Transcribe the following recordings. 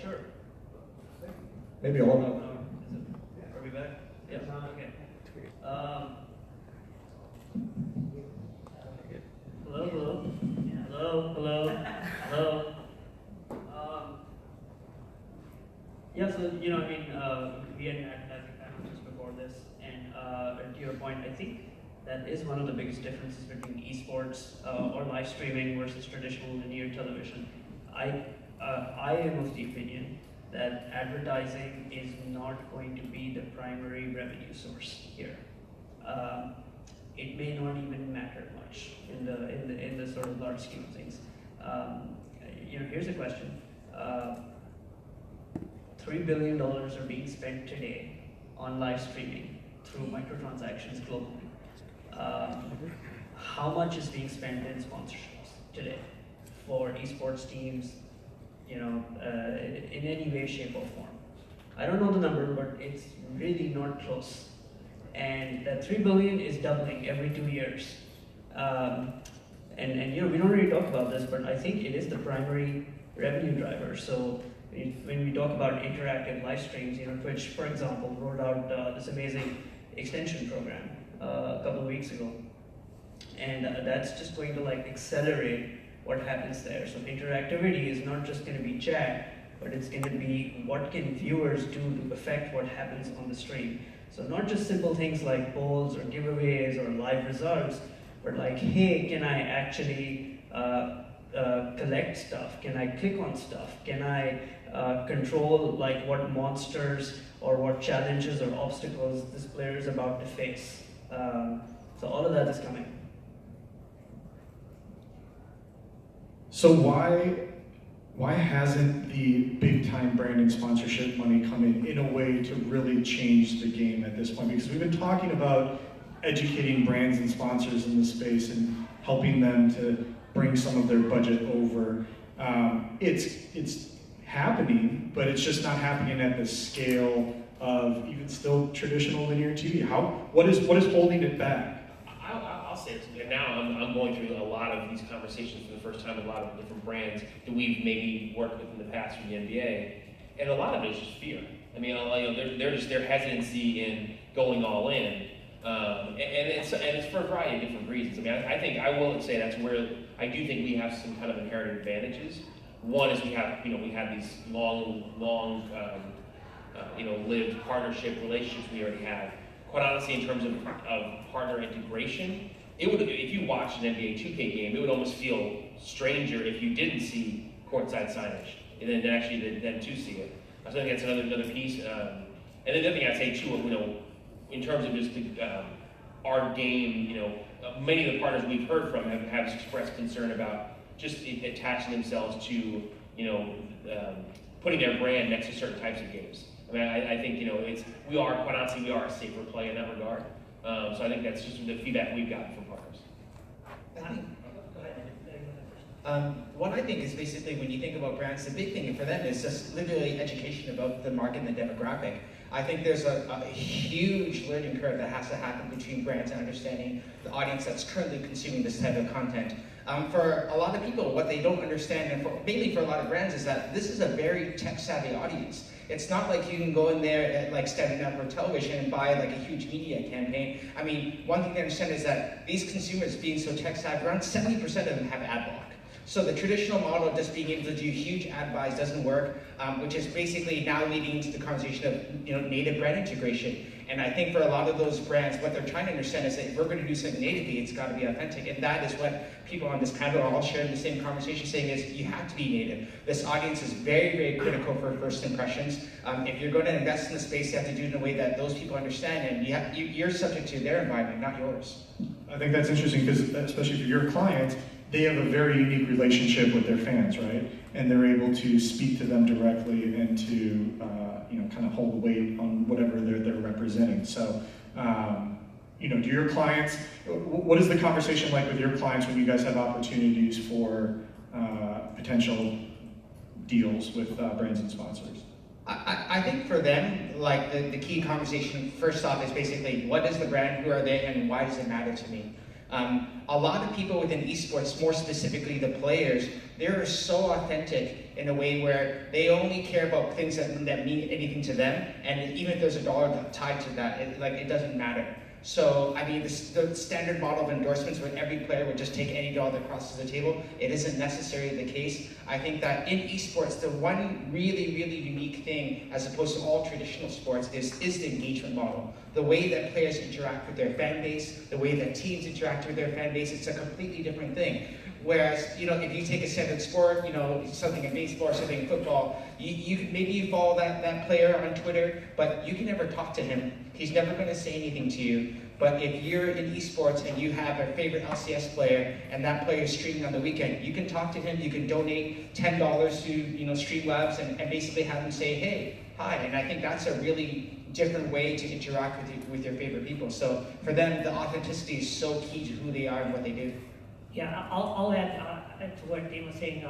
Sure. Maybe all. Are we back? Yeah. Okay. Hello. Yeah. So we had advertising panel just before this, and to your point, I think that is one of the biggest differences between esports or live streaming versus traditional linear television. I am of the opinion that advertising is not going to be the primary revenue source here. It may not even matter much in the sort of large scheme of things. Here's a question: $3 billion are being spent today on live streaming through microtransactions globally. How much is being spent in sponsorships today for esports teams? In any way, shape, or form. I don't know the number, but it's really not close. And that 3 billion is doubling every 2 years. We don't really talk about this, but I think it is the primary revenue driver. So when we talk about interactive live streams, Twitch, for example, rolled out this amazing extension program a couple of weeks ago, and that's just going to accelerate what happens there. So interactivity is not just going to be chat, but it's going to be what can viewers do to affect what happens on the stream. So not just simple things like polls or giveaways or live results, but hey, can I actually collect stuff? Can I click on stuff? Can I control what monsters or what challenges or obstacles this player is about to face? So all of that is coming. So why hasn't the big time branding sponsorship money come in a way to really change the game at this point? Because we've been talking about educating brands and sponsors in this space and helping them to bring some of their budget over. It's happening, but it's just not happening at the scale of even still traditional linear TV. What is holding it back? I'll say it. And now I'm going through a lot of these conversations for the first time with a lot of different brands that we've maybe worked with in the past from the NBA, and a lot of it is just fear. I mean, they're just their hesitancy in going all in, and it's for a variety of different reasons. I mean, I will say that's where I do think we have some kind of inherent advantages. One is we have these long lived partnership relationships we already have. Quite honestly, in terms of partner integration, if you watched an NBA 2K game, it would almost feel stranger if you didn't see courtside signage, and then actually then to see it. I think that's another piece. And then the other thing I'd say too, in terms of just our game, many of the partners we've heard from have expressed concern about just attaching themselves to, putting their brand next to certain types of games. I mean, I think we are a safer play in that regard. So I think that's just the feedback we've gotten from partners. What I think is basically when you think about brands, the big thing for them is just literally education about the market and the demographic. I think there's a huge learning curve that has to happen between brands and understanding the audience that's currently consuming this type of content. For a lot of people, what they don't understand, and mainly for a lot of brands, is that this is a very tech-savvy audience. It's not like you can go in there at standing up for television and buy a huge media campaign. I mean, one thing to understand is that these consumers being so tech-savvy, around 70% of them have ad block. So the traditional model of just being able to do huge ad buys doesn't work, which is basically now leading to the conversation of native brand integration. And I think for a lot of those brands, what they're trying to understand is that if we're going to do something natively, it's got to be authentic. And that is what people on this panel are all sharing the same conversation, saying is you have to be native. This audience is very, very critical for first impressions. If you're going to invest in the space, you have to do it in a way that those people understand, and you're subject to their environment, not yours. I think that's interesting because, especially for your clients, they have a very unique relationship with their fans, right? And they're able to speak to them directly and to kind of hold the weight on whatever they're representing. So, do your clients, what is the conversation like with your clients when you guys have opportunities for potential deals with brands and sponsors? I think for them, the key conversation first off is basically what is the brand, who are they, and why does it matter to me? A lot of people within esports, more specifically the players, they're so authentic in a way where they only care about things that mean anything to them, and even if there's a dollar tied to that, it doesn't matter. So, I mean, the standard model of endorsements where every player would just take any dollar that crosses the table, it isn't necessarily the case. I think that in esports, the one really, really unique thing, as opposed to all traditional sports, is the engagement model. The way that players interact with their fan base, the way that teams interact with their fan base, it's a completely different thing. Whereas, if you take a standard sport, something in baseball or something in football, you follow that player on Twitter, but you can never talk to him. He's never going to say anything to you. But if you're in esports and you have a favorite LCS player and that player is streaming on the weekend, you can talk to him, you can donate $10 to Streamlabs and basically have him say, hey, hi. And I think that's a really different way to interact with your favorite people. So for them, the authenticity is so key to who they are and what they do. Yeah, I'll add to what Dave was saying.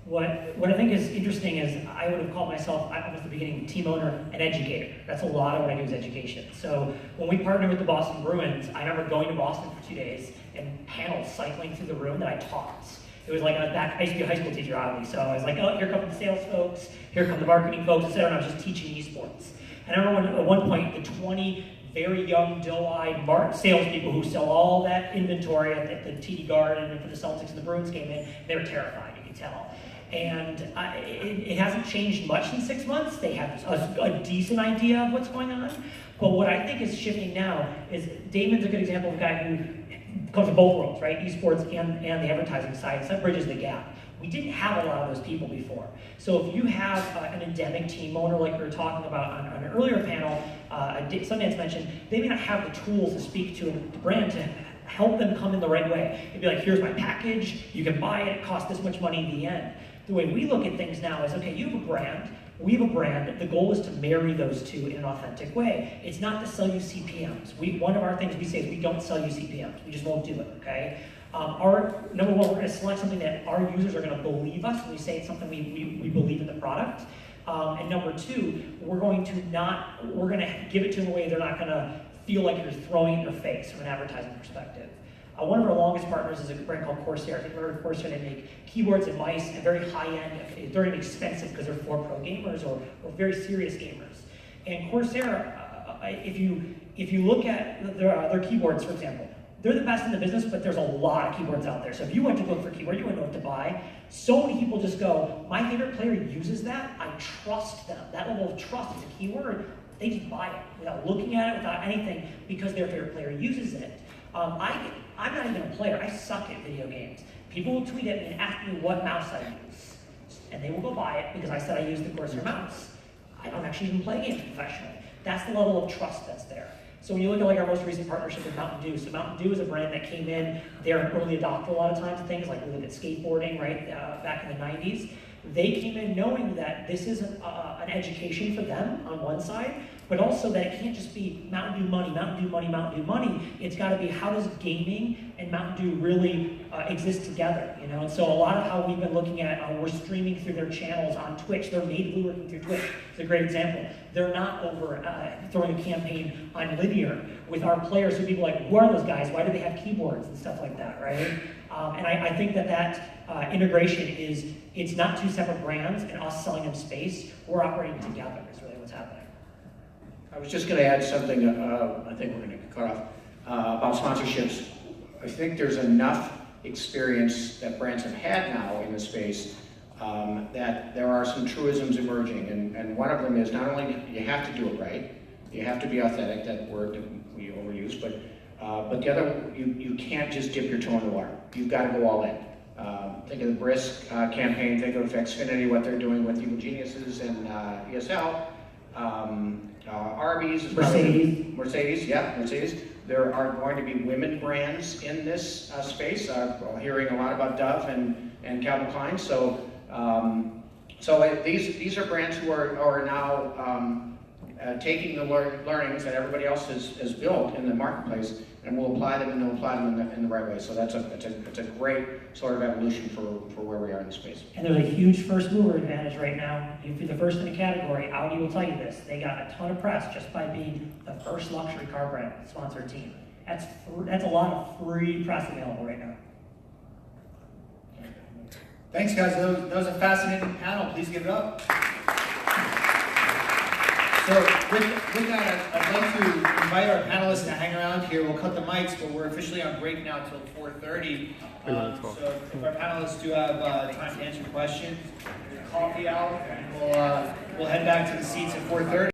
What I think is interesting is I would have called myself, at the beginning, team owner and educator. That's a lot of what I do is education. So when we partnered with the Boston Bruins, I remember going to Boston for 2 days and panels cycling through the room that I taught. It was like I used to be a high school teacher, obviously, so I was like, oh, here come the sales folks, here come the marketing folks, etc. And I was just teaching esports. And I remember at one point, the 20 very young, doe-eyed salespeople who sell all that inventory at the TD Garden and for the Celtics and the Bruins came in, they were terrified, you could tell. And it hasn't changed much in 6 months. They have a decent idea of what's going on. But what I think is shifting now is Damon's a good example of a guy who comes from both worlds, right? Esports and the advertising side. So that bridges the gap. We didn't have a lot of those people before. So if you have an endemic team owner like we were talking about on an earlier panel, Sundance mentioned, they may not have the tools to speak to the brand to help them come in the right way. It'd be like, here's my package, you can buy it, it costs this much money in the end. The way we look at things now is, okay, you have a brand, we have a brand, the goal is to marry those two in an authentic way. It's not to sell you CPMs. One of our things we say is we don't sell you CPMs, we just won't do it, okay? Number one, we're going to select something that our users are going to believe us when we say it's something we believe in the product. And number two, we're going to give it to them in a way they're not going to feel like you're throwing it in their face from an advertising perspective. One of our longest partners is a brand called Corsair. I think we're Corsair, they make keyboards and mice and very high-end, they're expensive because they're for pro gamers or very serious gamers. And Corsair, if you look at their keyboards, for example, they're the best in the business, but there's a lot of keyboards out there. So if you went to look for a keyboard, you wouldn't know what to buy. So many people just go, my favorite player uses that, I trust them. That level of trust is a key word. They just buy it without looking at it, without anything, because their favorite player uses it. I'm not even a player, I suck at video games. People will tweet at me and ask me what mouse I use. And they will go buy it because I said I use the Corsair mouse. I don't actually even play games professionally. That's the level of trust that's there. So when you look at our most recent partnership with Mountain Dew, so Mountain Dew is a brand that came in, they're an early adopter a lot of times of things, like we look at skateboarding, right, back in the 90s. They came in knowing that this is an education for them on one side, but also that it can't just be Mountain Dew money, Mountain Dew money, Mountain Dew money. It's got to be how does gaming and Mountain Dew really exist together, And so a lot of how we've been looking at, we're streaming through their channels on Twitch. They're natively working through Twitch. It's a great example. They're not over throwing a campaign on linear with our players who people are like, who are those guys? Why do they have keyboards and stuff like that, right? And I think that integration it's not two separate brands and us selling them space. We're operating together is really what's happening. I was just going to add something, I think we're going to get cut off, about sponsorships. I think there's enough experience that brands have had now in the space that there are some truisms emerging. And one of them is not only you have to do it right, you have to be authentic, that word that we overuse, but the other, you can't just dip your toe in the water. You've got to go all in. Think of the Brisk campaign, think of Xfinity, what they're doing with Evil Geniuses and ESL. Arby's, Mercedes. There are going to be women brands in this space. We're hearing a lot about Dove and Calvin Klein. So these are brands who are now taking the learnings that everybody else has built in the marketplace, and will apply them, and they'll apply them in the right way. So that's a great sort of evolution for where we are in the space. And there's a huge first mover advantage right now. You'd be the first in the category. Audi will tell you this. They got a ton of press just by being the first luxury car brand sponsored team. that's a lot of free press available right now. Thanks, guys. That was a fascinating panel. Please give it up. So with that, I'd like to invite our panelists to hang around here. We'll cut the mics, but we're officially on break now till 4:30. So if our panelists do have time to answer questions, there's coffee out, and we'll head back to the seats at 4:30.